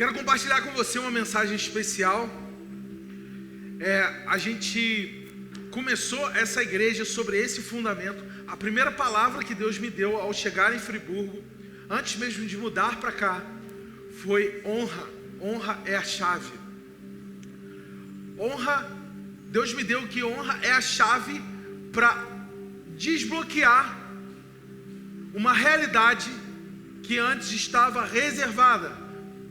Quero compartilhar com você uma mensagem especial. A gente começou essa igreja sobre esse fundamento. A primeira palavra que Deus me deu ao chegar em Friburgo, antes mesmo de mudar para cá, foi honra. Honra é a chave. Honra, Deus me deu que honra é a chave para desbloquear uma realidade que antes estava reservada,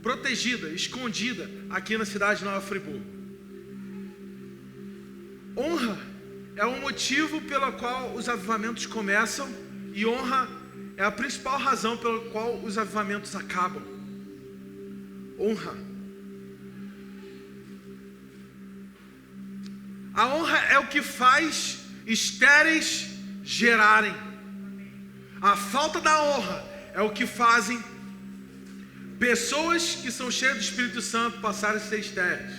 protegida, escondida aqui na cidade de Nova Friburgo. Honra é o motivo pelo qual os avivamentos começam, e honra é a principal razão pela qual os avivamentos acabam. Honra. A honra é o que faz estéreis gerarem. A falta da honra é o que fazem pessoas que são cheias do Espírito Santo passarem a ser estéreis.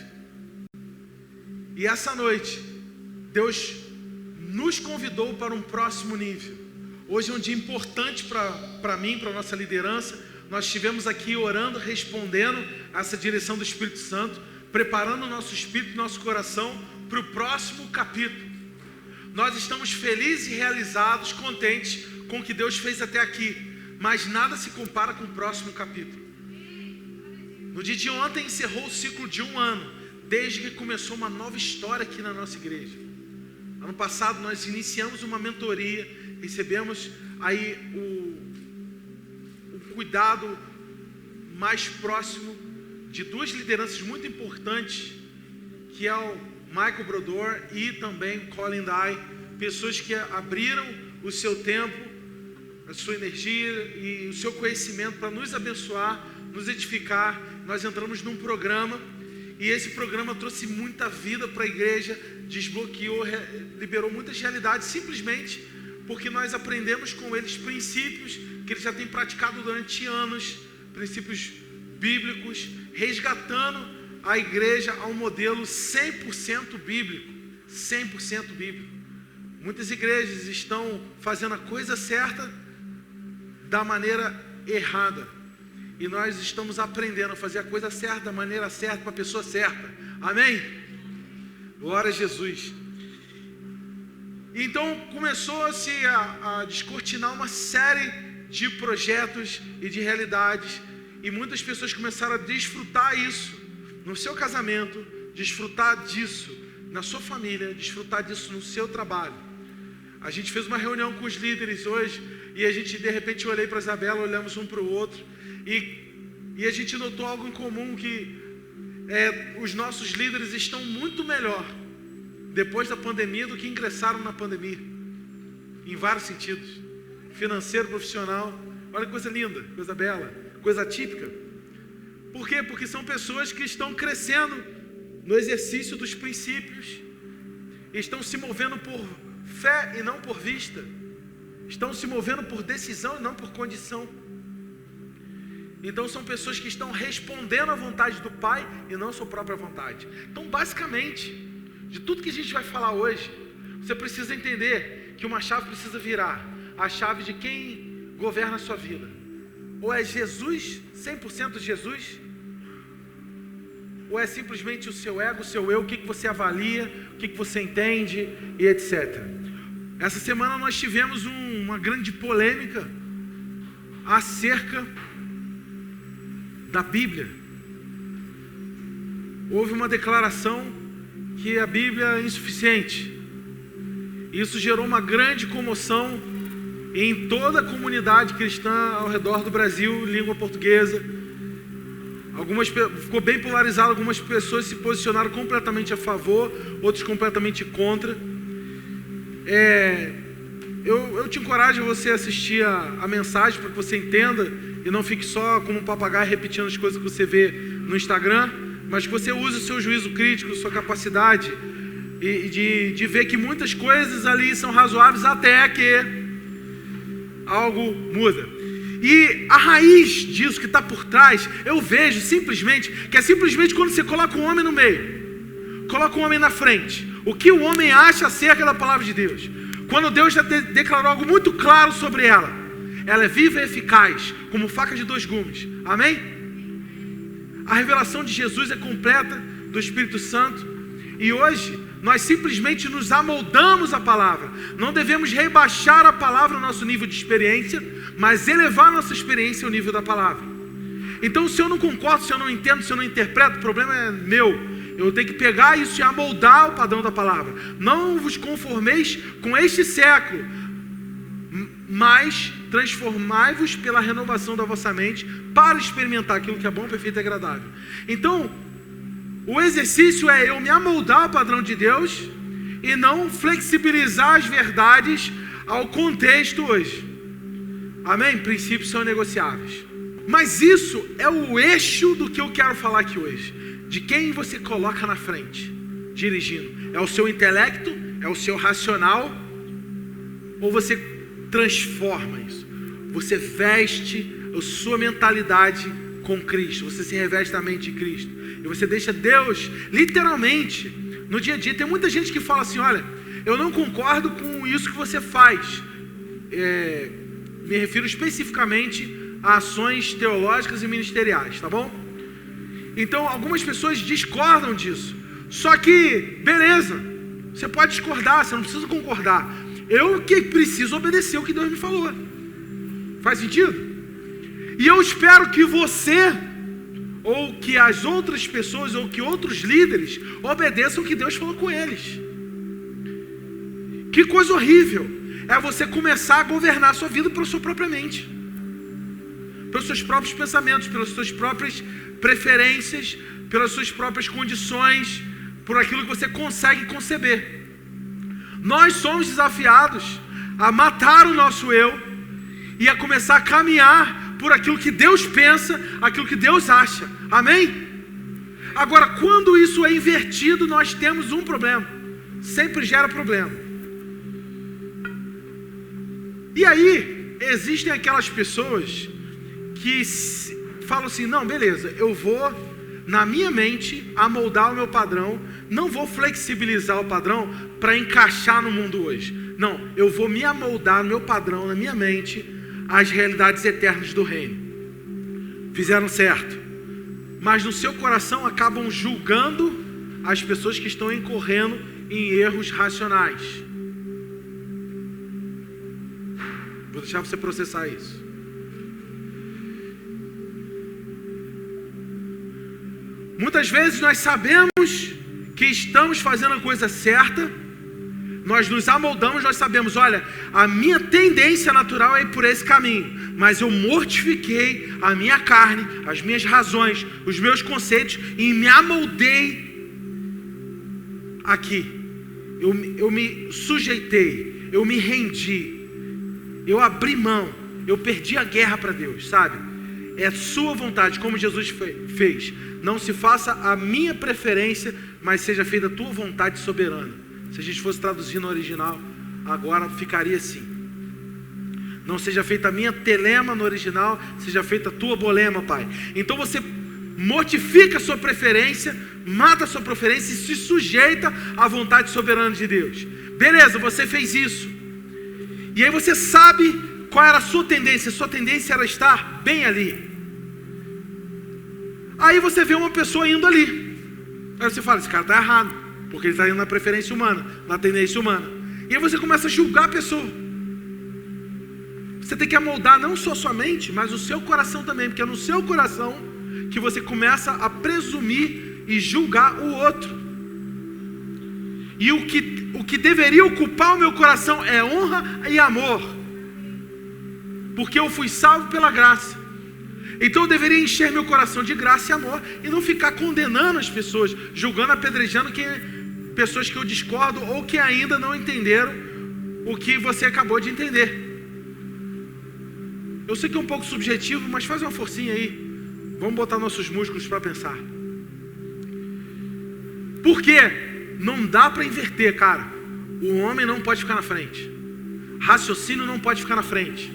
E essa noite, Deus nos convidou para um próximo nível. Hoje é um dia importante para mim, para a nossa liderança. Nós estivemos aqui orando, respondendo a essa direção do Espírito Santo, preparando o nosso espírito e nosso coração para o próximo capítulo. Nós estamos felizes e realizados, contentes com o que Deus fez até aqui, mas nada se compara com o próximo capítulo. No dia de ontem encerrou o ciclo de 1 ano, desde que começou uma nova história aqui na nossa igreja. Ano passado nós iniciamos uma mentoria, recebemos aí o cuidado mais próximo de 2 lideranças muito importantes, que é o Michael Brodor e também o Colin Dye, pessoas que abriram o seu tempo, a sua energia e o seu conhecimento para nos abençoar, nos edificar. Nós entramos num programa, e esse programa trouxe muita vida para a igreja, desbloqueou, liberou muitas realidades, simplesmente porque nós aprendemos com eles princípios que eles já têm praticado durante anos, princípios bíblicos, resgatando a igreja a um modelo 100% bíblico, 100% bíblico. Muitas igrejas estão fazendo a coisa certa da maneira errada, e nós estamos aprendendo a fazer a coisa certa da maneira certa, para a pessoa certa. Amém? Glória a Jesus. Então começou-se a descortinar uma série de projetos e de realidades, e muitas pessoas começaram a desfrutar isso no seu casamento, desfrutar disso na sua família, desfrutar disso no seu trabalho. A gente fez uma reunião com os líderes hoje, e a gente de repente olhei para a Isabela, olhamos um para o outro, e a gente notou algo em comum, que os nossos líderes estão muito melhor depois da pandemia do que ingressaram na pandemia, em vários sentidos, financeiro, profissional. Olha que coisa linda, coisa bela, coisa típica. Por quê? Porque são pessoas que estão crescendo no exercício dos princípios, estão se movendo por fé e não por vista, estão se movendo por decisão e não por condição. Então são pessoas que estão respondendo à vontade do Pai e não à sua própria vontade. Então, basicamente, de tudo que a gente vai falar hoje, você precisa entender que uma chave precisa virar, a chave de quem governa a sua vida. Ou é Jesus, 100% Jesus, ou é simplesmente o seu ego, o seu eu, o que você avalia, o que você entende e etc. Essa semana nós tivemos uma grande polêmica acerca da Bíblia. Houve uma declaração que a Bíblia é insuficiente. Isso gerou uma grande comoção em toda a comunidade cristã ao redor do Brasil, língua portuguesa. Ficou bem polarizado, algumas pessoas se posicionaram completamente a favor, outros completamente contra. Eu te encorajo a você assistir a mensagem, para que você entenda e não fique só como um papagaio repetindo as coisas que você vê no Instagram, mas que você use o seu juízo crítico, sua capacidade de ver que muitas coisas ali são razoáveis até que algo muda. E a raiz disso que está por trás, eu vejo simplesmente, que é simplesmente quando você coloca um homem no meio, coloca um homem na frente, o que o homem acha acerca da palavra de Deus. Quando Deus já declarou algo muito claro sobre ela é viva e eficaz, como faca de 2 gumes. Amém? A revelação de Jesus é completa, do Espírito Santo. E hoje, nós simplesmente nos amoldamos à palavra. Não devemos rebaixar a palavra ao nosso nível de experiência, mas elevar a nossa experiência ao nível da palavra. Então, se eu não concordo, se eu não entendo, se eu não interpreto, o problema é meu. Eu tenho que pegar isso e amoldar o padrão da palavra. Não vos conformeis com este século, mas transformai-vos pela renovação da vossa mente para experimentar aquilo que é bom, perfeito e agradável. Então, o exercício é eu me amoldar ao padrão de Deus e não flexibilizar as verdades ao contexto hoje. Amém? Princípios são negociáveis. Mas isso é o eixo do que eu quero falar aqui hoje. De quem você coloca na frente, dirigindo. É o seu intelecto? É o seu racional? Ou você transforma isso? Você veste a sua mentalidade com Cristo. Você se reveste da mente de Cristo. E você deixa Deus, literalmente, no dia a dia. Tem muita gente que fala assim, olha, eu não concordo com isso que você faz. Me refiro especificamente a ações teológicas e ministeriais, tá bom? Então, algumas pessoas discordam disso. Só que, beleza, você pode discordar, você não precisa concordar. Eu que preciso obedecer o que Deus me falou. Faz sentido? E eu espero que você, ou que as outras pessoas, ou que outros líderes, obedeçam o que Deus falou com eles. Que coisa horrível é você começar a governar a sua vida pela sua própria mente, pelos seus próprios pensamentos, pelas suas próprias preferências, pelas suas próprias condições, por aquilo que você consegue conceber. Nós somos desafiados a matar o nosso eu e a começar a caminhar por aquilo que Deus pensa, aquilo que Deus acha. Amém? Agora, quando isso é invertido, nós temos um problema. Sempre gera problema. E aí, existem aquelas pessoas que falam assim, não, beleza, eu vou, na minha mente, amoldar o meu padrão, não vou flexibilizar o padrão para encaixar no mundo hoje. Não, eu vou me amoldar no meu padrão, na minha mente, às realidades eternas do reino. Fizeram certo. Mas no seu coração acabam julgando as pessoas que estão incorrendo em erros racionais. Vou deixar você processar isso. Muitas vezes nós sabemos que estamos fazendo a coisa certa, nós nos amoldamos, nós sabemos, olha, a minha tendência natural é ir por esse caminho, mas eu mortifiquei a minha carne, as minhas razões, os meus conceitos e me amoldei aqui. Eu me sujeitei, eu me rendi, eu abri mão, eu perdi a guerra para Deus, sabe? É sua vontade, como Jesus fez. Não se faça a minha preferência, mas seja feita a tua vontade soberana. Se a gente fosse traduzir no original, agora ficaria assim. Não seja feita a minha telema no original, seja feita a tua bolema, Pai. Então você mortifica a sua preferência, mata a sua preferência e se sujeita à vontade soberana de Deus. Beleza, você fez isso. E aí você sabe qual era a sua tendência. A sua tendência era estar bem ali. Aí você vê uma pessoa indo ali. Aí você fala, esse cara está errado, porque ele está indo na preferência humana, na tendência humana. E aí você começa a julgar a pessoa. Você tem que amoldar não só a sua mente, mas o seu coração também, porque é no seu coração que você começa a presumir e julgar o outro. E o que deveria ocupar o meu coração é honra e amor, porque eu fui salvo pela graça. Então eu deveria encher meu coração de graça e amor e não ficar condenando as pessoas, julgando, apedrejando pessoas que eu discordo ou que ainda não entenderam o que você acabou de entender. Eu sei que é um pouco subjetivo, mas faz uma forcinha aí. Vamos botar nossos músculos para pensar. Por quê? Não dá para inverter, cara. O homem não pode ficar na frente. Raciocínio não pode ficar na frente.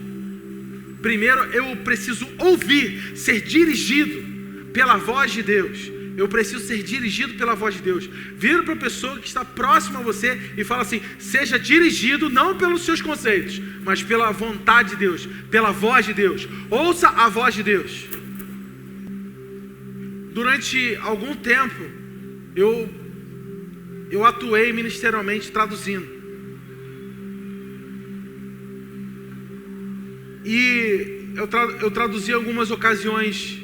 Primeiro eu preciso ouvir, ser dirigido pela voz de Deus. Eu preciso ser dirigido pela voz de Deus. Vira para a pessoa que está próxima a você e fala assim, seja dirigido não pelos seus conceitos, mas pela vontade de Deus, pela voz de Deus. Ouça a voz de Deus. durante algum tempo, eu atuei ministerialmente traduzindo. E eu traduzi em algumas ocasiões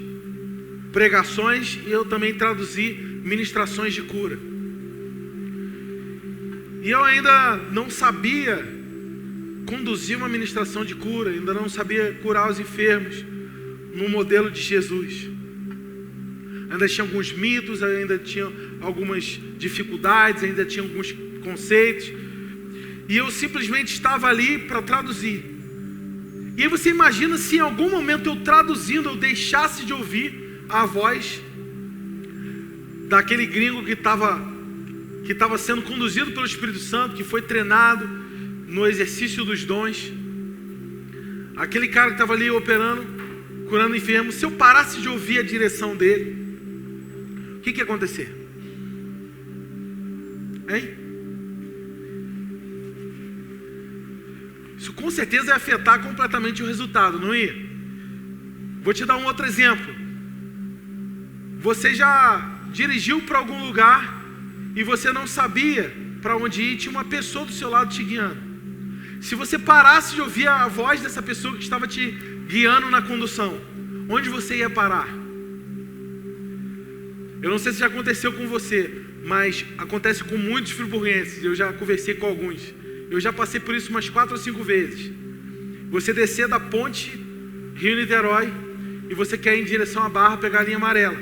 pregações, e eu também traduzi ministrações de cura. E eu ainda não sabia conduzir uma ministração de cura, ainda não sabia curar os enfermos no modelo de Jesus. Ainda tinha alguns mitos, ainda tinha algumas dificuldades, ainda tinha alguns conceitos. E eu simplesmente estava ali para traduzir. E aí você imagina se em algum momento eu traduzindo, eu deixasse de ouvir a voz daquele gringo que estava sendo conduzido pelo Espírito Santo, que foi treinado no exercício dos dons. Aquele cara que estava ali operando, curando enfermos. Se eu parasse de ouvir a direção dele, o que ia acontecer? Hein? Isso com certeza ia afetar completamente o resultado, não ia? Vou te dar um outro exemplo. Você já dirigiu para algum lugar e você não sabia para onde ir, tinha uma pessoa do seu lado te guiando. Se você parasse de ouvir a voz dessa pessoa que estava te guiando na condução, onde você ia parar? Eu não sei se já aconteceu com você, mas acontece com muitos friburguenses. Eu já conversei com alguns. Eu já passei por isso umas 4 ou 5 vezes. Você descer da ponte Rio-Niterói e você quer ir em direção à Barra, pegar a linha amarela.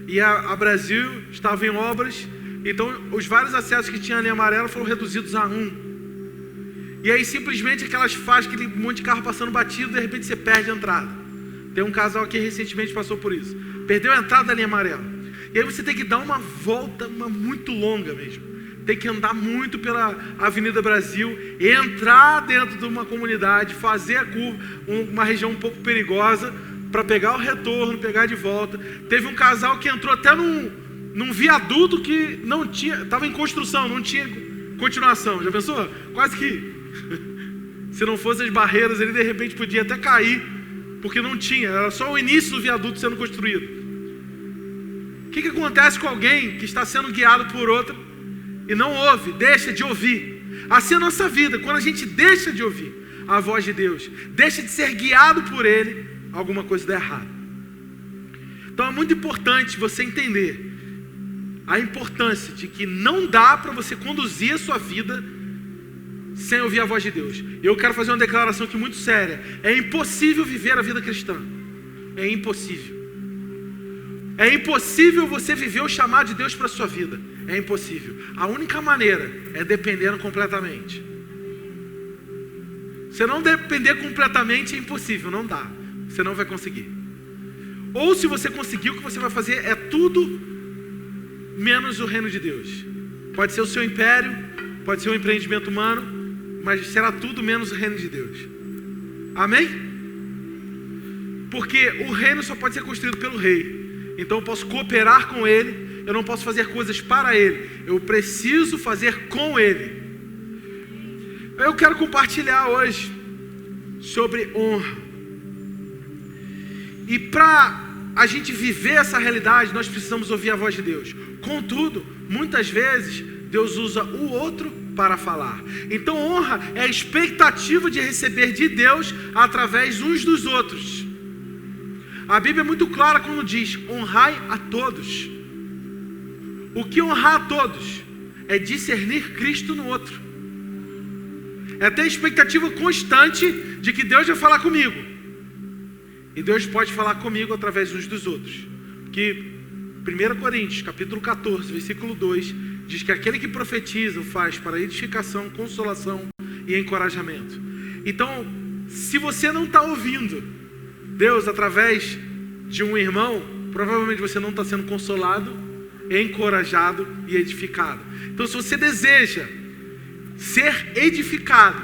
E a Brasil estava em obras, então os vários acessos que tinha a linha amarela foram reduzidos a 1. E aí simplesmente aquelas faixas, aquele monte de carro passando batido, de repente você perde a entrada. Tem um casal que recentemente passou por isso. Perdeu a entrada da linha amarela. E aí você tem que dar uma volta muito longa mesmo. Tem que andar muito pela Avenida Brasil, entrar dentro de uma comunidade, fazer a curva, uma região um pouco perigosa, para pegar o retorno, pegar de volta. Teve um casal que entrou até num viaduto que não tinha, estava em construção, não tinha continuação. Já pensou? Quase que, se não fossem as barreiras, ele de repente podia até cair, porque não tinha, era só o início do viaduto sendo construído. O que acontece com alguém que está sendo guiado por outra e não ouve, deixa de ouvir? Assim é a nossa vida. Quando a gente deixa de ouvir a voz de Deus, deixa de ser guiado por Ele, alguma coisa dá errado. Então é muito importante você entender a importância de que não dá para você conduzir a sua vida sem ouvir a voz de Deus. Eu quero fazer uma declaração aqui muito séria. É impossível viver a vida cristã. É impossível. É impossível você viver o chamado de Deus para a sua vida. É impossível. A única maneira é dependendo completamente. Se não depender completamente, é impossível, não dá. Você não vai conseguir. Ou se você conseguir, o que você vai fazer é tudo menos o reino de Deus. Pode ser o seu império, pode ser um empreendimento humano, mas será tudo menos o reino de Deus. Amém? Porque o reino só pode ser construído pelo rei. Então eu posso cooperar com ele, eu não posso fazer coisas para ele, eu preciso fazer com ele. Eu quero compartilhar hoje sobre honra. E para a gente viver essa realidade, nós precisamos ouvir a voz de Deus. Contudo, muitas vezes, Deus usa o outro para falar. Então honra é a expectativa de receber de Deus através uns dos outros. A Bíblia é muito clara quando diz: honrai a todos. O que honrar a todos é discernir Cristo no outro. É ter a expectativa constante de que Deus vai falar comigo. E Deus pode falar comigo através uns dos outros. Porque 1 Coríntios, capítulo 14, versículo 2, diz que aquele que profetiza o faz para edificação, consolação e encorajamento. Então, se você não está ouvindo Deus através de um irmão, provavelmente você não está sendo consolado, encorajado e edificado. Então, se você deseja ser edificado,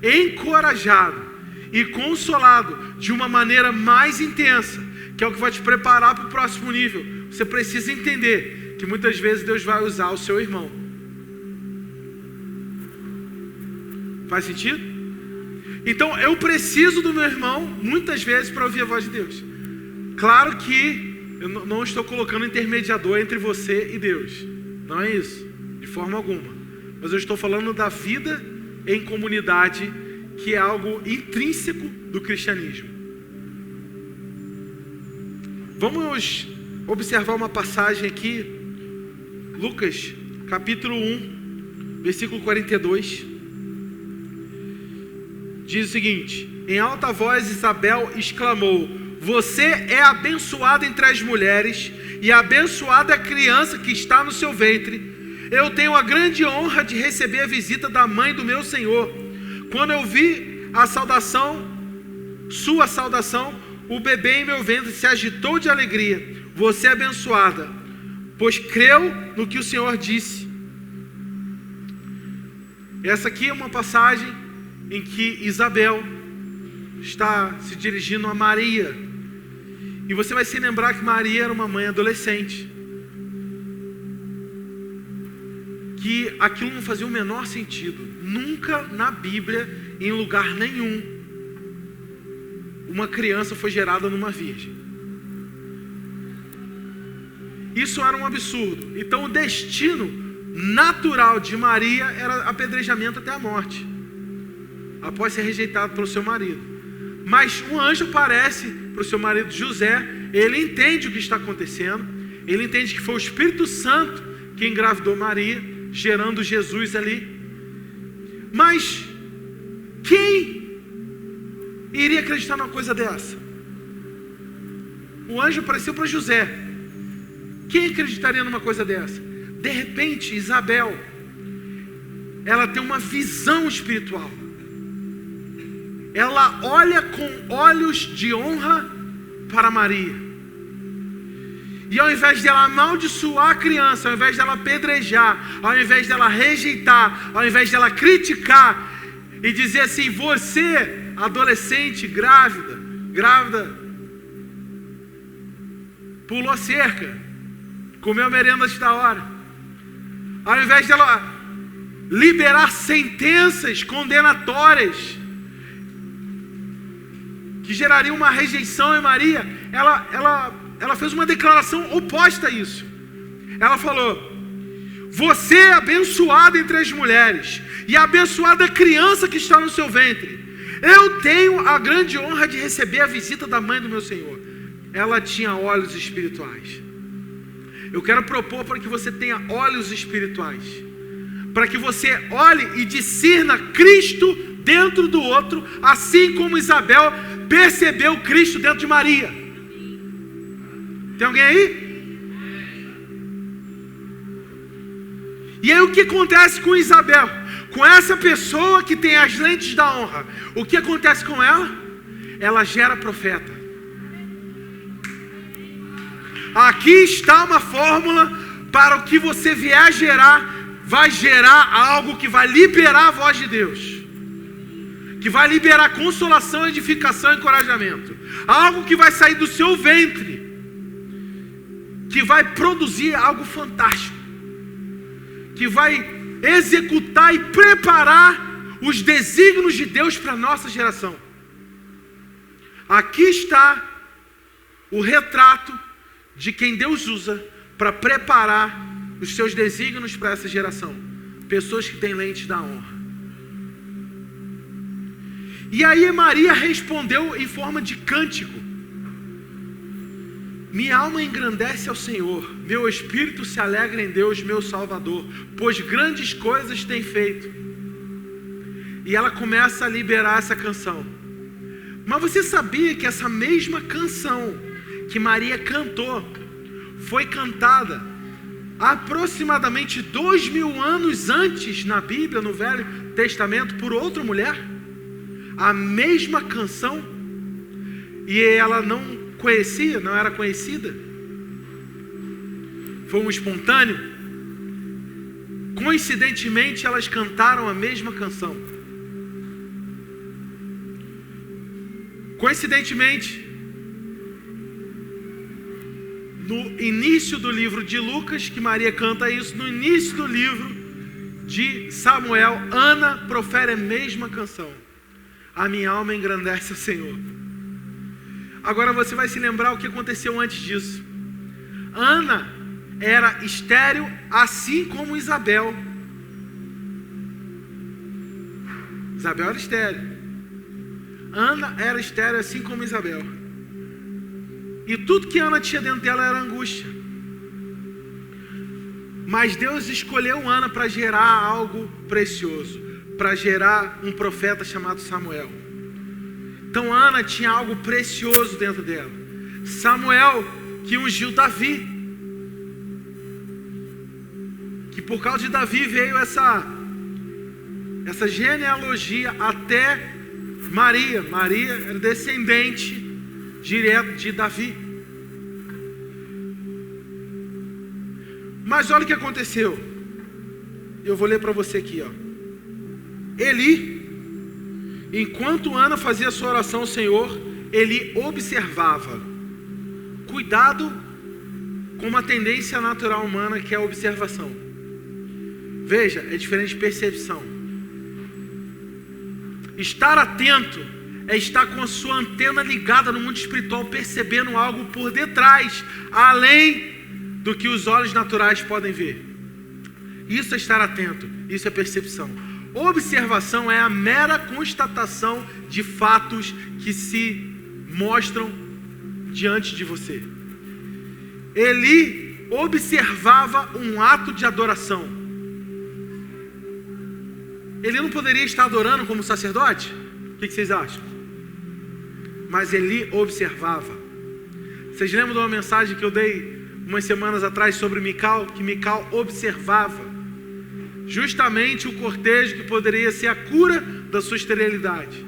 encorajado e consolado de uma maneira mais intensa, que é o que vai te preparar para o próximo nível, você precisa entender que muitas vezes Deus vai usar o seu irmão. Faz sentido? Então eu preciso do meu irmão muitas vezes para ouvir a voz de Deus. Claro que Eu não estou colocando intermediador entre você e Deus. Não é isso, de forma alguma. Mas eu estou falando da vida em comunidade, que é algo intrínseco do cristianismo. Vamos observar uma passagem aqui, Lucas, capítulo 1, versículo 42. Diz o seguinte: em alta voz Isabel exclamou: você é abençoada entre as mulheres, e abençoada a criança que está no seu ventre. Eu tenho a grande honra de receber a visita da mãe do meu Senhor. Quando eu vi a saudação, sua saudação, o bebê em meu ventre se agitou de alegria. Você é abençoada, pois creu no que o Senhor disse. Essa aqui é uma passagem em que Isabel está se dirigindo a Maria. E você vai se lembrar que Maria era uma mãe adolescente, que aquilo não fazia o menor sentido. Nunca na Bíblia, em lugar nenhum, uma criança foi gerada numa virgem. Isso era um absurdo. Então o destino natural de Maria era apedrejamento até a morte, após ser rejeitado pelo seu marido. Mas um anjo aparece para o seu marido José. Ele entende o que está acontecendo. Ele entende que foi o Espírito Santo que engravidou Maria, gerando Jesus ali. Mas quem iria acreditar numa coisa dessa? O anjo apareceu para José. Quem acreditaria numa coisa dessa? De repente, Isabel, ela tem uma visão espiritual. Ela olha com olhos de honra para Maria. E ao invés dela amaldiçoar a criança, ao invés dela apedrejar, ao invés dela rejeitar, ao invés dela criticar e dizer assim: você, adolescente, grávida, pulou a cerca, comeu a merenda antes da hora. Ao invés dela liberar sentenças condenatórias que gerariam uma rejeição em Maria, ela fez uma declaração oposta a isso. Ela falou: você é abençoada entre as mulheres, e abençoada a criança que está no seu ventre. Eu tenho a grande honra de receber a visita da mãe do meu Senhor. Ela tinha olhos espirituais. Eu quero propor para que você tenha olhos espirituais, para que você olhe e discirna Cristo dentro do outro, assim como Isabel percebeu Cristo dentro de Maria. Tem alguém aí? E aí o que acontece com Isabel? Com essa pessoa que tem as lentes da honra, o que acontece com ela? Ela gera profeta. Aqui está uma fórmula para o que você vier a gerar. Vai gerar algo que vai liberar a voz de Deus, que vai liberar consolação, edificação e encorajamento. Algo que vai sair do seu ventre, que vai produzir algo fantástico, que vai executar e preparar os desígnios de Deus para a nossa geração. Aqui está o retrato de quem Deus usa para preparar os seus desígnios para essa geração. Pessoas que têm lentes da honra. E aí Maria respondeu em forma de cântico: minha alma engrandece ao Senhor, meu espírito se alegra em Deus, meu Salvador, pois grandes coisas tem feito. E ela começa a liberar essa canção. Mas você sabia que essa mesma canção que Maria cantou foi cantada aproximadamente 2000 anos antes na Bíblia, no Velho Testamento, por outra mulher? A mesma canção, e ela não conhecia, não era conhecida. Foi um espontâneo. Coincidentemente, elas cantaram a mesma canção. Coincidentemente, no início do livro de Lucas, que Maria canta isso, no início do livro de Samuel, Ana profere a mesma canção: a minha alma engrandece o Senhor. Agora você vai se lembrar o que aconteceu antes disso. Ana era estéril, assim como Isabel. Isabel era estéril. Ana era estéril, assim como Isabel. E tudo que Ana tinha dentro dela era angústia. Mas Deus escolheu Ana para gerar algo precioso, para gerar um profeta chamado Samuel. Então Ana tinha algo precioso dentro dela. Samuel que ungiu Davi. Que por causa de Davi veio essa genealogia até Maria. Maria era descendente direto de Davi. Mas olha o que aconteceu. Eu vou ler para você aqui, ó. Eli, enquanto Ana fazia sua oração ao Senhor, ele observava. Cuidado com uma tendência natural humana que é a observação. Veja, é diferente de percepção. Estar atento é estar com a sua antena ligada no mundo espiritual, percebendo algo por detrás, além do que os olhos naturais podem ver. Isso é estar atento, isso é percepção. Observação é a mera constatação de fatos que se mostram diante de você. Eli observava um ato de adoração. Ele não poderia estar adorando como sacerdote? O que vocês acham? Mas Eli observava. Vocês lembram de uma mensagem que eu dei umas semanas atrás sobre Mical? Que Mical observava justamente o cortejo que poderia ser a cura da sua esterilidade.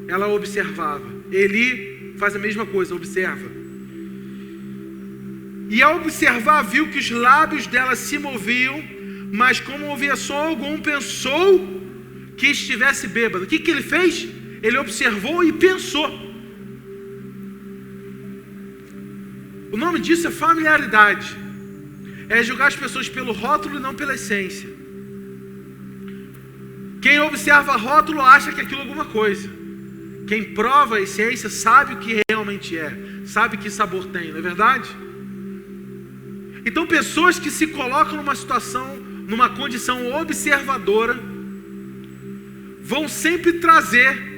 Ela observava. Eli faz a mesma coisa, observa. E ao observar, viu que os lábios dela se moviam, mas como ouvia som algum, pensou que estivesse bêbado. O que ele fez? Ele observou e pensou. O nome disso é familiaridade. É julgar as pessoas pelo rótulo e não pela essência. Quem observa rótulo acha que aquilo é alguma coisa. Quem prova a essência sabe o que realmente é. Sabe que sabor tem, não é verdade? Então pessoas que se colocam numa situação, numa condição observadora, vão sempre trazer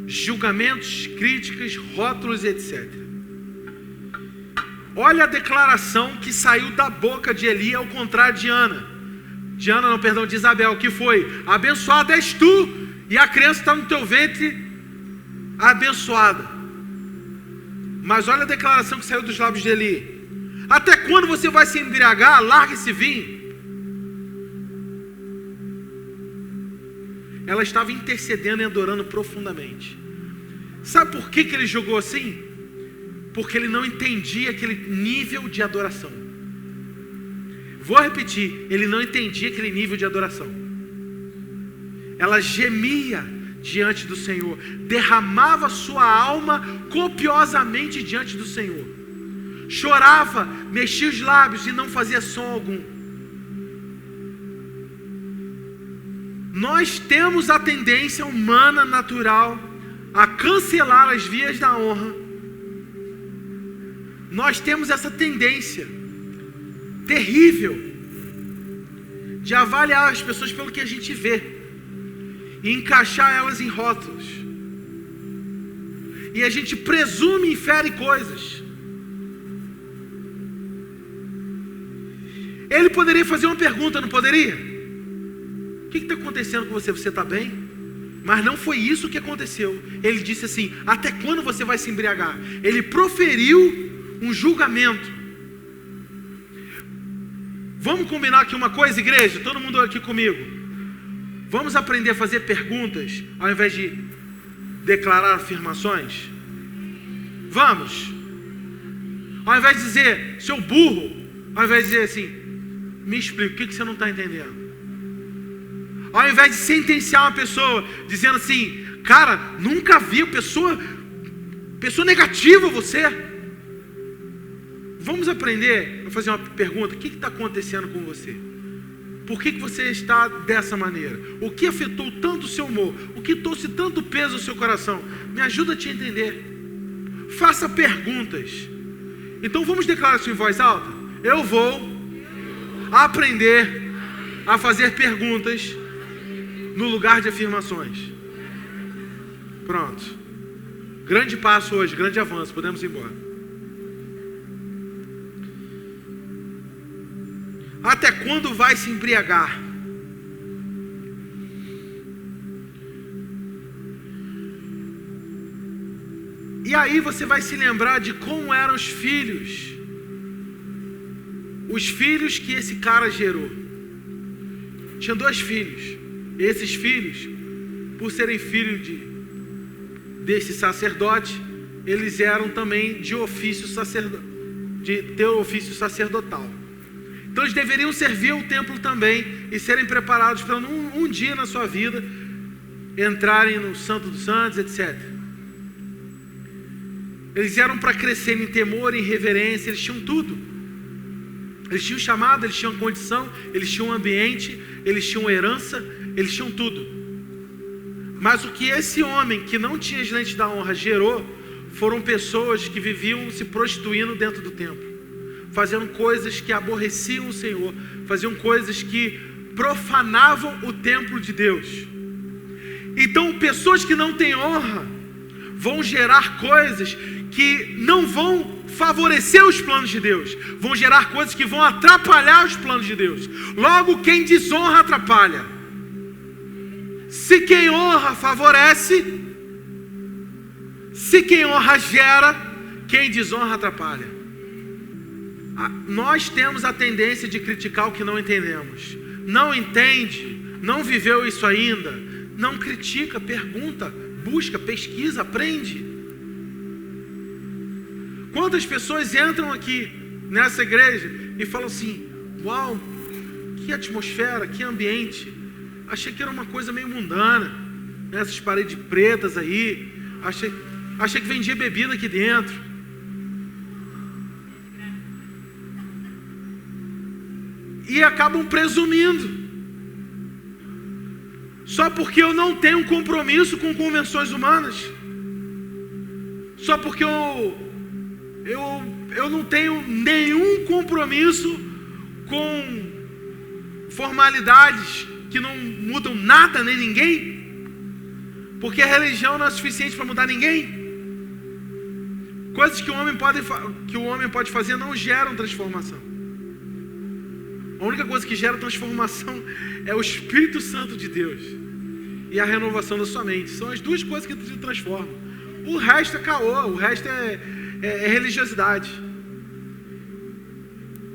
julgamentos, críticas, rótulos, etc. Olha a declaração que saiu da boca de Eli, ao contrário de Ana. De Isabel, que foi: abençoada és tu, e a criança está no teu ventre abençoada. Mas olha a declaração que saiu dos lábios de Eli: até quando você vai se embriagar? Larga esse vinho. Ela estava intercedendo e adorando profundamente. Sabe por que ele jogou assim? Porque ele não entendia aquele nível de adoração. Vou repetir, ele não entendia aquele nível de adoração. Ela gemia diante do Senhor, derramava sua alma copiosamente diante do Senhor, chorava, mexia os lábios e não fazia som algum. Nós temos a tendência humana natural a cancelar as vias da honra. Nós temos essa tendência terrível de avaliar as pessoas pelo que a gente vê e encaixar elas em rótulos. E a gente presume e infere coisas. Ele poderia fazer uma pergunta, não poderia? O que está acontecendo com você? Você está bem? Mas não foi isso que aconteceu. Ele disse assim: até quando você vai se embriagar? Ele proferiu um julgamento. Vamos combinar aqui uma coisa, igreja? Todo mundo aqui comigo. Vamos aprender a fazer perguntas ao invés de declarar afirmações? Vamos. Ao invés de dizer, seu burro, ao invés de dizer assim, me explica, o que você não está entendendo? Ao invés de sentenciar uma pessoa, dizendo assim, cara, nunca vi pessoa negativa você. Vamos aprender a fazer uma pergunta: o que está acontecendo com você? Por que você está dessa maneira? O que afetou tanto o seu humor? O que trouxe tanto peso ao seu coração? Me ajuda a te entender. Faça perguntas. Então vamos declarar isso em voz alta? Eu vou aprender a fazer perguntas no lugar de afirmações. Pronto. Grande passo hoje, grande avanço, podemos ir embora. Até quando vai se embriagar? E aí você vai se lembrar de como eram os filhos que esse cara gerou. Tinha 2 filhos. Esses filhos, por serem filhos desse sacerdote, eles eram também de ter o ofício sacerdotal. Então eles deveriam servir ao templo também e serem preparados para um dia na sua vida entrarem no Santo dos Santos, etc. Eles eram para crescer em temor, em reverência, eles tinham tudo. Eles tinham chamado, eles tinham condição, eles tinham ambiente, eles tinham herança, eles tinham tudo. Mas o que esse homem que não tinha as lentes da honra gerou, foram pessoas que viviam se prostituindo dentro do templo, fazendo coisas que aborreciam o Senhor, faziam coisas que profanavam o templo de Deus. Então pessoas que não têm honra vão gerar coisas que não vão favorecer os planos de Deus, vão gerar coisas que vão atrapalhar os planos de Deus. Logo, quem desonra atrapalha. Se quem honra favorece, se quem honra gera, quem desonra atrapalha. Nós temos a tendência de criticar o que não entendemos. Não entende, não viveu isso ainda, não critica, pergunta, busca, pesquisa, aprende. Quantas pessoas entram aqui nessa igreja e falam assim: uau, que atmosfera, que ambiente, achei que era uma coisa meio mundana, essas paredes pretas aí, achei que vendia bebida aqui dentro. E acabam presumindo, só porque eu não tenho compromisso com convenções humanas, só porque eu não tenho nenhum compromisso com formalidades que não mudam nada nem ninguém, porque a religião não é suficiente para mudar ninguém. Coisas que o homem pode fazer não geram transformação. A única coisa que gera transformação é o Espírito Santo de Deus e a renovação da sua mente. São as 2 coisas que te transformam. O resto é caô, o resto é religiosidade.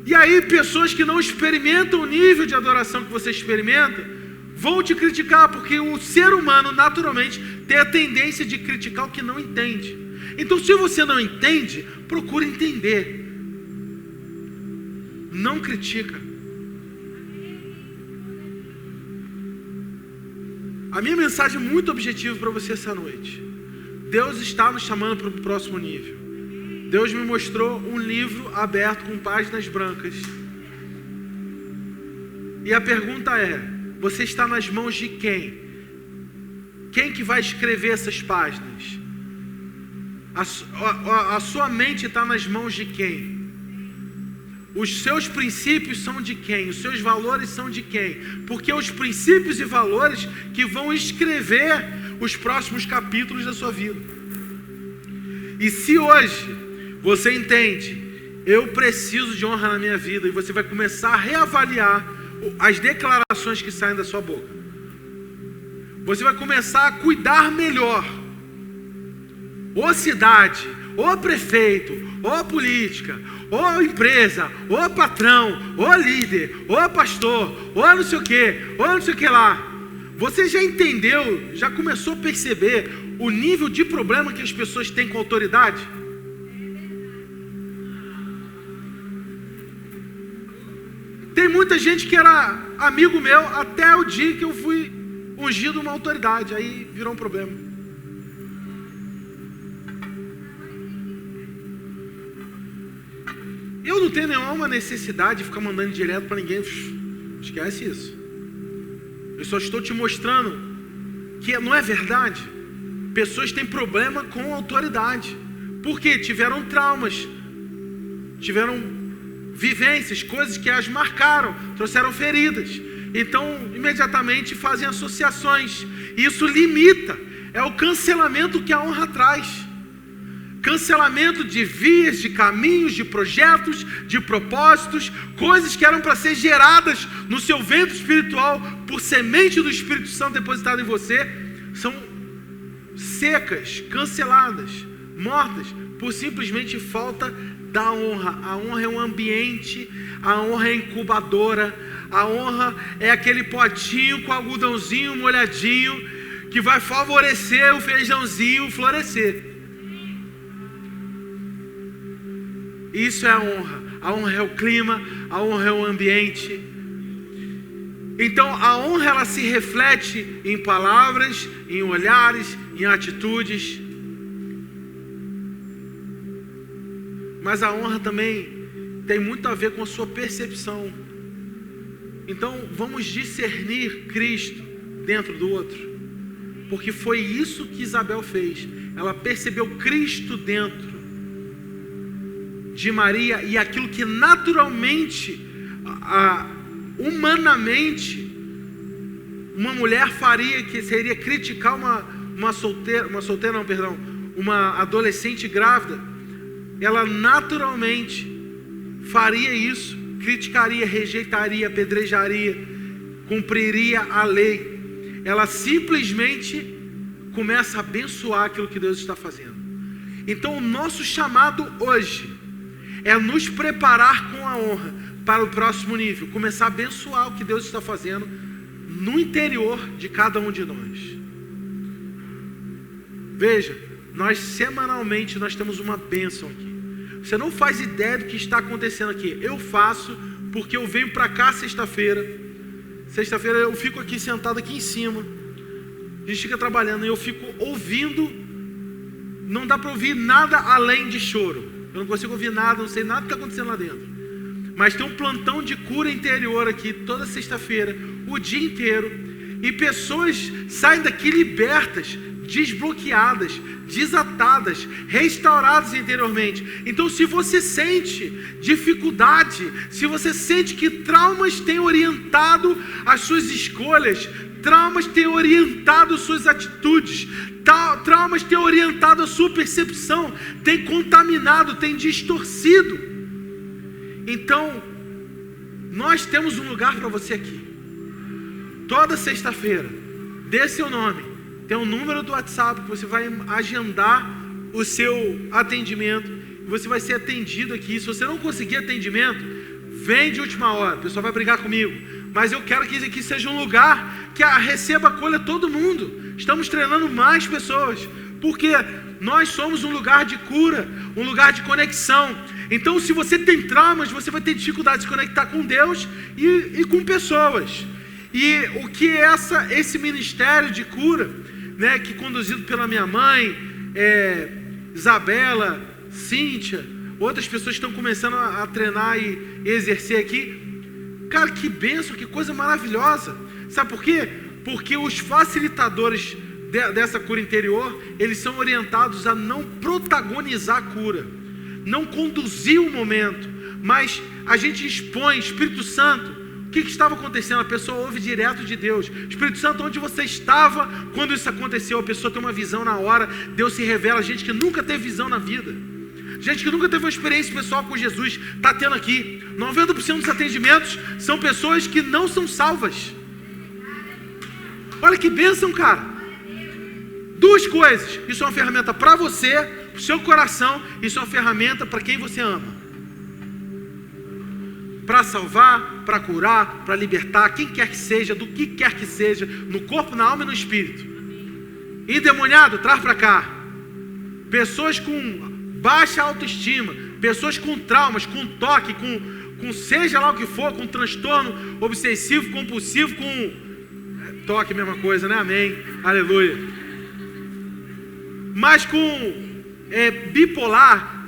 E aí pessoas que não experimentam o nível de adoração que você experimenta vão te criticar, porque o ser humano naturalmente tem a tendência de criticar o que não entende. Então, se você não entende, procura entender. Não critica. A minha mensagem é muito objetiva para você essa noite. Deus está nos chamando para o próximo nível. Deus me mostrou um livro aberto com páginas brancas. E a pergunta é: você está nas mãos de quem? Quem que vai escrever essas páginas? A sua mente está nas mãos de quem? Os seus princípios são de quem? Os seus valores são de quem? Porque os princípios e valores que vão escrever os próximos capítulos da sua vida. E se hoje você entende, eu preciso de honra na minha vida, e você vai começar a reavaliar as declarações que saem da sua boca. Você vai começar a cuidar melhor. Ou cidade, ou prefeito, ou política, ou empresa, ou patrão, ou líder, ou pastor, ou não sei o que, ou não sei o que lá. Você já entendeu, já começou a perceber o nível de problema que as pessoas têm com a autoridade? Tem muita gente que era amigo meu até o dia que eu fui ungido uma autoridade, aí virou um problema. Eu não tenho nenhuma necessidade de ficar mandando direto para ninguém. Esquece isso. Eu só estou te mostrando que não é verdade. Pessoas têm problema com autoridade, porque tiveram traumas tiveram vivências, coisas que as marcaram, trouxeram feridas. Então, imediatamente fazem associações. E isso limita. É o cancelamento que a honra traz. Cancelamento de vias, de caminhos, de projetos, de propósitos, coisas que eram para ser geradas no seu ventre espiritual por semente do Espírito Santo depositado em você, são secas, canceladas, mortas, por simplesmente falta da honra. A honra é um ambiente, a honra é incubadora, a honra é aquele potinho com algodãozinho molhadinho que vai favorecer o feijãozinho florescer. Isso é a honra. A honra é o clima, a honra é o ambiente. Então a honra, ela se reflete em palavras, em olhares, em atitudes. Mas a honra também tem muito a ver com a sua percepção. Então vamos discernir Cristo dentro do outro, porque foi isso que Isabel fez. Ela percebeu Cristo dentro de Maria, e aquilo que naturalmente, humanamente, uma mulher faria, que seria criticar uma adolescente grávida, ela naturalmente faria isso, criticaria, rejeitaria, apedrejaria, cumpriria a lei. Ela simplesmente começa a abençoar aquilo que Deus está fazendo. Então o nosso chamado hoje é nos preparar com a honra para o próximo nível, começar a abençoar o que Deus está fazendo no interior de cada um de nós. Veja, semanalmente nós temos uma bênção aqui. Você não faz ideia do que está acontecendo aqui. Eu faço porque eu venho para cá sexta-feira. Sexta-feira eu fico aqui sentado aqui em cima. A gente fica trabalhando e eu fico ouvindo. Não dá para ouvir nada além de choro. Eu não consigo ouvir nada, não sei nada do que está acontecendo lá dentro. Mas tem um plantão de cura interior aqui toda sexta-feira, o dia inteiro. E pessoas saem daqui libertas, desbloqueadas, desatadas, restauradas interiormente. Então, se você sente dificuldade, se você sente que traumas têm orientado as suas escolhas, traumas têm orientado suas atitudes, traumas têm orientado a sua percepção, têm contaminado, têm distorcido. Então, nós temos um lugar para você aqui. Toda sexta-feira, dê seu nome, tem um número do WhatsApp que você vai agendar o seu atendimento, e você vai ser atendido aqui. Se você não conseguir atendimento, vem de última hora, o pessoal vai brigar comigo. Mas eu quero que aqui seja um lugar que receba, acolha todo mundo. Estamos treinando mais pessoas, porque nós somos um lugar de cura, um lugar de conexão. Então, se você tem traumas, você vai ter dificuldade de se conectar com Deus e com pessoas. E o que esse ministério de cura, né, que conduzido pela minha mãe, Isabela, Cíntia, outras pessoas que estão começando a treinar e exercer aqui. Cara, que bênção, que coisa maravilhosa. Sabe por quê? Porque os facilitadores dessa cura interior, eles são orientados a não protagonizar a cura, não conduzir o momento, mas a gente expõe. Espírito Santo, o que estava acontecendo? A pessoa ouve direto de Deus. Espírito Santo, onde você estava quando isso aconteceu? A pessoa tem uma visão na hora, Deus se revela. Gente que nunca teve visão na vida, gente que nunca teve uma experiência pessoal com Jesus, está tendo aqui. 90% dos atendimentos são pessoas que não são salvas. Olha que bênção, cara. Duas coisas: isso é uma ferramenta para você, para o seu coração. Isso é uma ferramenta para quem você ama, para salvar, para curar, para libertar quem quer que seja, do que quer que seja, no corpo, na alma e no espírito. Endemoniado, traz para cá. Pessoas com baixa autoestima, pessoas com traumas, com toque, com seja lá o que for, com transtorno obsessivo, compulsivo, com toque, mesma coisa, né? Amém, aleluia. Mas com bipolar,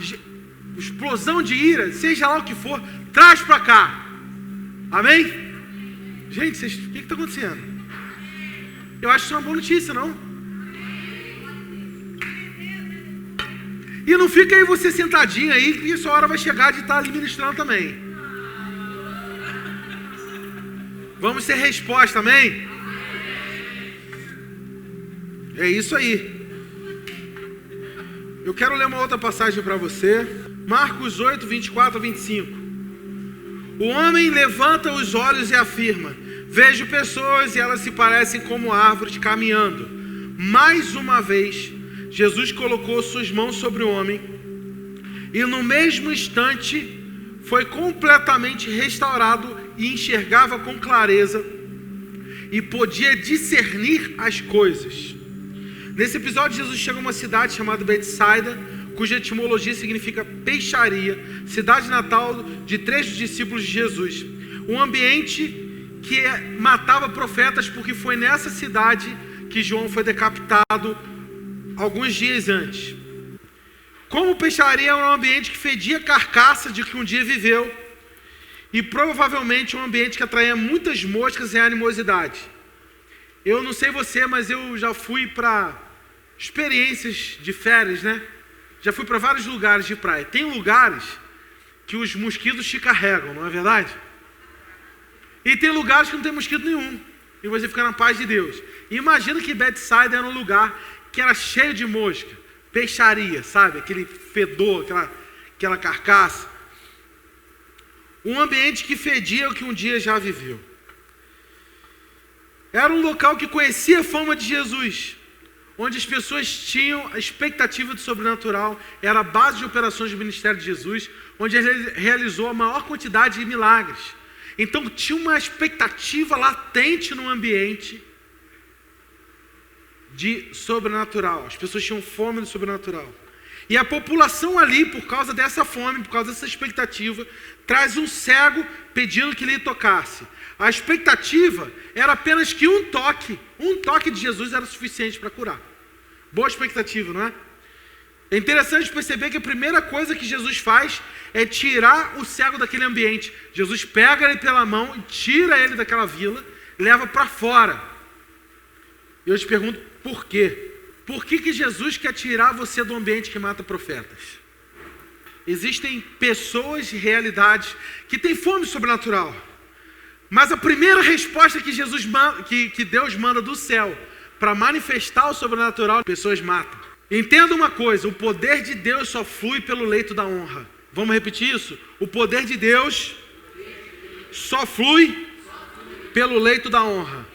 explosão de ira, seja lá o que for, traz para cá. Amém? Gente, o que está acontecendo? Eu acho isso uma boa notícia, não? E não fica aí você sentadinho aí, que sua hora vai chegar de estar ali ministrando também. Vamos ter resposta, amém? É isso aí. Eu quero ler uma outra passagem para você. Marcos 8, 24 a 25. O homem levanta os olhos e afirma: vejo pessoas e elas se parecem como árvores caminhando. Mais uma vez, Jesus colocou suas mãos sobre o homem e no mesmo instante foi completamente restaurado e enxergava com clareza e podia discernir as coisas. Nesse episódio, Jesus chega a uma cidade chamada Betsaida, cuja etimologia significa peixaria, cidade natal de 3 discípulos de Jesus. Um ambiente que matava profetas, porque foi nessa cidade que João foi decapitado alguns dias antes. Como peixaria era um ambiente que fedia carcaça de que um dia viveu, e provavelmente um ambiente que atraía muitas moscas e animosidade. Eu não sei você, mas eu já fui para experiências de férias, né? Já fui para vários lugares de praia. Tem lugares que os mosquitos te carregam, não é verdade? E tem lugares que não tem mosquito nenhum, e você fica na paz de Deus. E imagina que Betsaida era um lugar que era cheio de mosca, peixaria, sabe? Aquele fedor, aquela carcaça. Um ambiente que fedia o que um dia já viveu. Era um local que conhecia a fama de Jesus, onde as pessoas tinham a expectativa do sobrenatural, era a base de operações do ministério de Jesus, onde ele realizou a maior quantidade de milagres. Então tinha uma expectativa latente no ambiente de sobrenatural. As pessoas tinham fome do sobrenatural. E a população ali, por causa dessa fome, por causa dessa expectativa, traz um cego pedindo que lhe tocasse. A expectativa era apenas que um toque de Jesus era suficiente para curar. Boa expectativa, não é? É interessante perceber que a primeira coisa que Jesus faz é tirar o cego daquele ambiente. Jesus pega ele pela mão e tira ele daquela vila, leva para fora. E eu te pergunto, por quê? Por que Jesus quer tirar você do ambiente que mata profetas? Existem pessoas e realidades que têm fome sobrenatural. Mas a primeira resposta que Deus manda do céu para manifestar o sobrenatural, pessoas matam. Entenda uma coisa, o poder de Deus só flui pelo leito da honra. Vamos repetir isso? O poder de Deus só flui pelo leito da honra.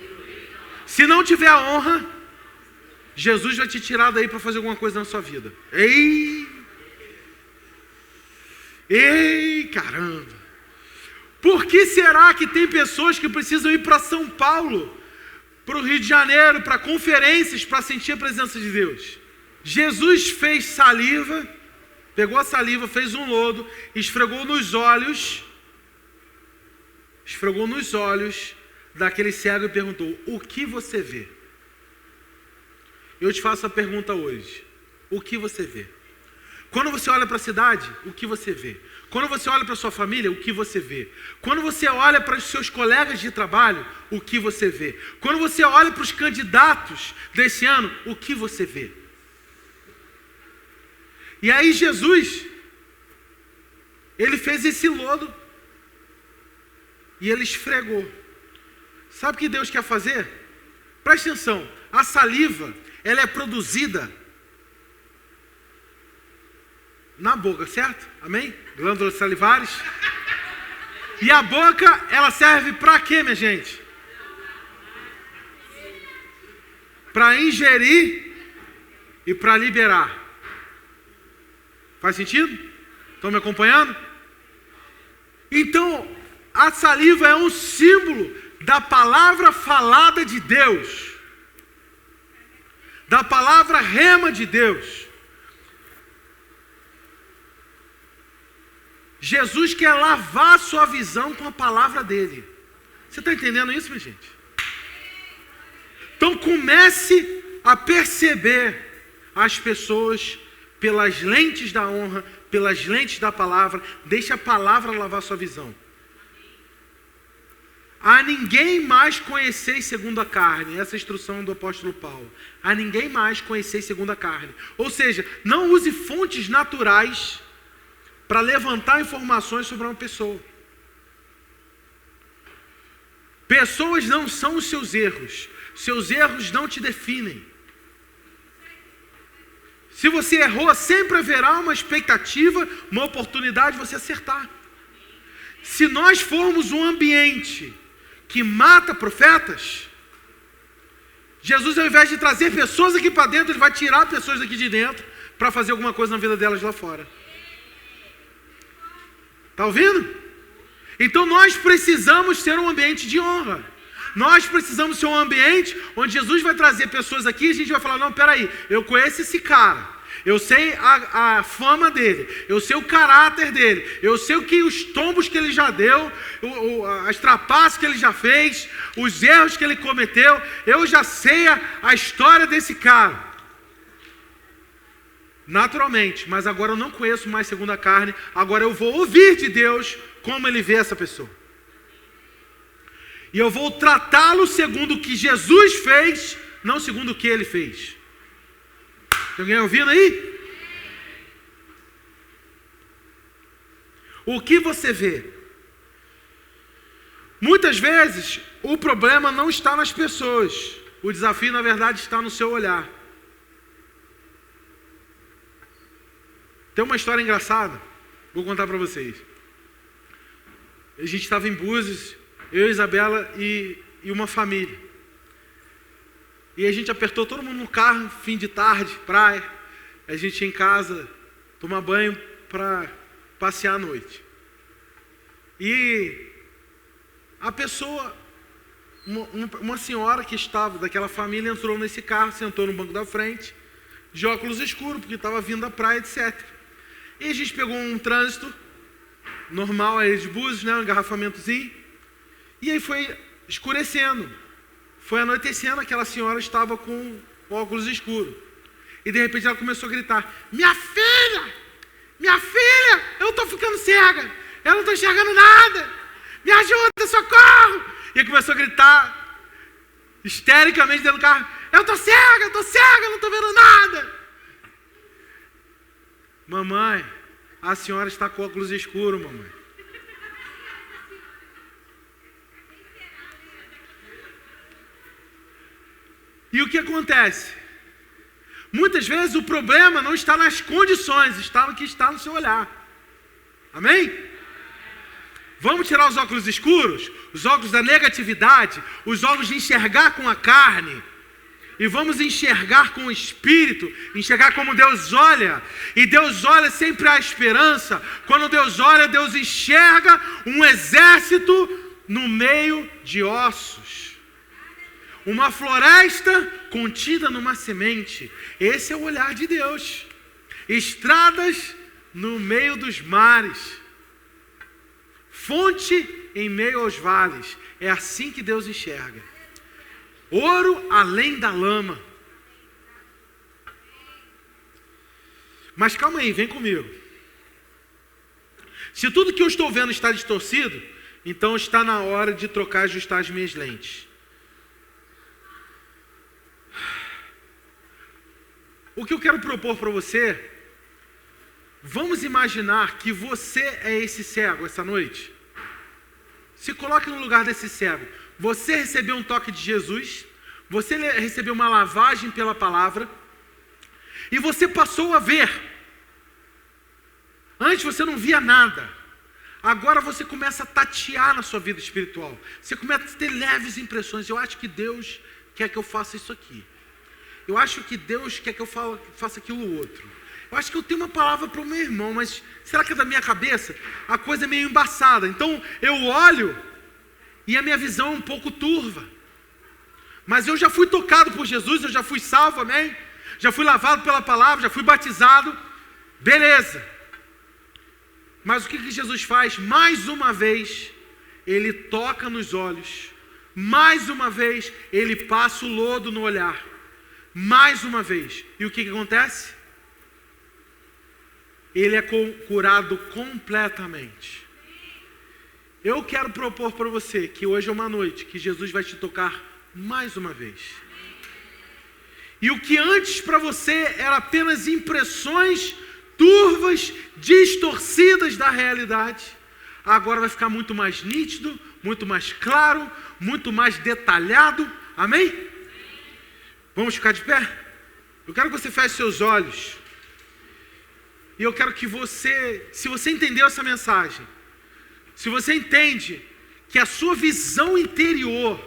Se não tiver a honra, Jesus vai te tirar daí para fazer alguma coisa na sua vida. Ei, caramba! Por que será que tem pessoas que precisam ir para São Paulo, para o Rio de Janeiro, para conferências, para sentir a presença de Deus? Jesus fez saliva, pegou a saliva, fez um lodo, esfregou nos olhos daquele cego e perguntou: o que você vê? Eu te faço a pergunta hoje: o que você vê? Quando você olha para a cidade, o que você vê? Quando você olha para a sua família, o que você vê? Quando você olha para os seus colegas de trabalho, o que você vê? Quando você olha para os candidatos desse ano, o que você vê? E aí Jesus, ele fez esse lodo e ele esfregou. Sabe o que Deus quer fazer? Presta atenção, a saliva, ela é produzida na boca, certo? Amém? Glândulas salivares. E a boca, ela serve para quê, minha gente? Para ingerir e para liberar. Faz sentido? Estão me acompanhando? Então, a saliva é um símbolo da palavra falada de Deus, da palavra rema de Deus. Jesus quer lavar a sua visão com a palavra dele. Você está entendendo isso, minha gente? Então comece a perceber as pessoas pelas lentes da honra, pelas lentes da palavra. Deixe a palavra lavar a sua visão. A ninguém mais conheceis segundo a carne. Essa é a instrução do apóstolo Paulo. A ninguém mais conheceis segundo a carne. Ou seja, não use fontes naturais para levantar informações sobre uma pessoa. Pessoas não são os seus erros. Seus erros não te definem. Se você errou, sempre haverá uma expectativa, uma oportunidade de você acertar. Se nós formos um ambiente que mata profetas, Jesus, ao invés de trazer pessoas aqui para dentro, Ele vai tirar pessoas daqui de dentro para fazer alguma coisa na vida delas lá fora. Está ouvindo? Então nós precisamos ser um ambiente de honra. Nós precisamos ser um ambiente onde Jesus vai trazer pessoas aqui e a gente vai falar, não, peraí, eu conheço esse cara, eu sei a fama dele, eu sei o caráter dele, eu sei os tombos que ele já deu, as trapaças que ele já fez, os erros que ele cometeu, eu já sei a história desse cara. Naturalmente, mas agora eu não conheço mais segundo a carne, agora eu vou ouvir de Deus como ele vê essa pessoa. E eu vou tratá-lo segundo o que Jesus fez, não segundo o que ele fez. Tem alguém ouvindo aí? O que você vê? Muitas vezes, o problema não está nas pessoas. O desafio, na verdade, está no seu olhar. Tem uma história engraçada, vou contar para vocês. A gente estava em Búzios, eu, Isabela e uma família. E a gente apertou todo mundo no carro, fim de tarde, praia. A gente ia em casa tomar banho para passear à noite. E a pessoa, uma senhora que estava daquela família, entrou nesse carro, sentou no banco da frente, de óculos escuros, porque estava vindo da praia, etc. E a gente pegou um trânsito normal aí de Búzios, né, um engarrafamentozinho. E aí foi escurecendo, foi anoitecendo, aquela senhora estava com óculos escuros. E de repente ela começou a gritar, minha filha, eu estou ficando cega, eu não estou enxergando nada, me ajuda, socorro. E aí começou a gritar, histericamente dentro do carro, eu estou cega, não estou vendo nada. Mamãe, a senhora está com óculos escuros, mamãe. E o que acontece? Muitas vezes o problema não está nas condições, está no que está no seu olhar. Amém? Vamos tirar os óculos escuros, os óculos da negatividade, os óculos de enxergar com a carne, e vamos enxergar com o Espírito, enxergar como Deus olha. E Deus olha sempre a esperança. Quando Deus olha, Deus enxerga um exército no meio de ossos. Uma floresta contida numa semente. Esse é o olhar de Deus. Estradas no meio dos mares. Fonte em meio aos vales. É assim que Deus enxerga. Ouro além da lama. Mas calma aí, vem comigo. Se tudo que eu estou vendo está distorcido, então está na hora de trocar e ajustar as minhas lentes. O que eu quero propor para você, vamos imaginar que você é esse cego essa noite. Se coloque no lugar desse cego. Você recebeu um toque de Jesus, você recebeu uma lavagem pela palavra, e você passou a ver. Antes você não via nada. Agora você começa a tatear na sua vida espiritual. Você começa a ter leves impressões. Eu acho que Deus quer que eu faça isso aqui. Eu acho que Deus quer que eu faça aquilo outro. Eu acho que eu tenho uma palavra para o meu irmão, mas será que é da minha cabeça? A coisa é meio embaçada. Então eu olho e a minha visão é um pouco turva. Mas eu já fui tocado por Jesus, eu já fui salvo, amém? Já fui lavado pela palavra, já fui batizado. Beleza. Mas o que Jesus faz? Mais uma vez, Ele toca nos olhos. Mais uma vez, Ele passa o lodo no olhar. Mais uma vez. E o que acontece? Ele é curado completamente. Eu quero propor para você que hoje é uma noite que Jesus vai te tocar mais uma vez. E o que antes para você era apenas impressões turvas, distorcidas da realidade, agora vai ficar muito mais nítido, muito mais claro, muito mais detalhado. Amém? Vamos ficar de pé? Eu quero que você feche seus olhos. E eu quero que você, se você entendeu essa mensagem, se você entende que a sua visão interior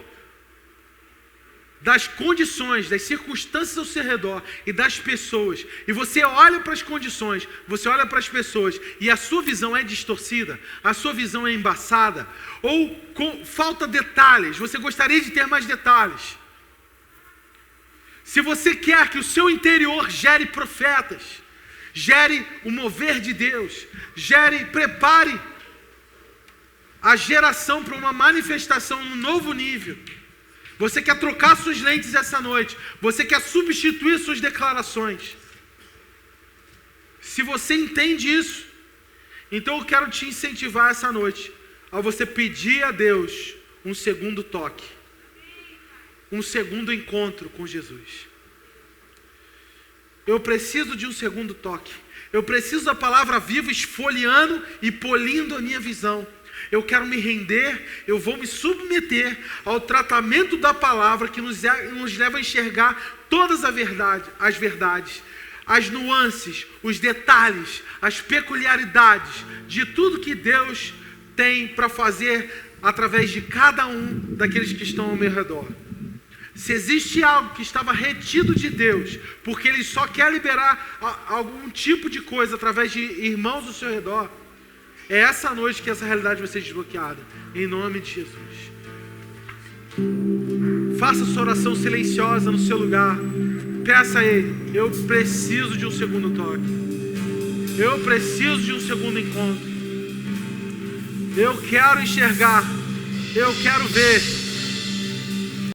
das condições, das circunstâncias ao seu redor e das pessoas, e você olha para as condições, você olha para as pessoas e a sua visão é distorcida, a sua visão é embaçada, ou falta detalhes, você gostaria de ter mais detalhes. Se você quer que o seu interior gere profetas, gere o mover de Deus, prepare a geração para uma manifestação no novo nível, você quer trocar suas lentes essa noite, você quer substituir suas declarações. Se você entende isso, então eu quero te incentivar essa noite a você pedir a Deus um segundo toque, um segundo encontro com Jesus. Eu preciso de um segundo toque. Eu preciso da palavra viva esfoliando e polindo a minha visão. Eu quero me render, eu vou me submeter ao tratamento da palavra que nos leva a enxergar todas as verdades, as nuances, os detalhes, as peculiaridades de tudo que Deus tem para fazer através de cada um daqueles que estão ao meu redor. Se existe algo que estava retido de Deus, porque Ele só quer liberar algum tipo de coisa através de irmãos ao seu redor, é essa noite que essa realidade vai ser desbloqueada, em nome de Jesus. Faça sua oração silenciosa no seu lugar, peça a Ele, eu preciso de um segundo toque, eu preciso de um segundo encontro, eu quero enxergar, eu quero ver,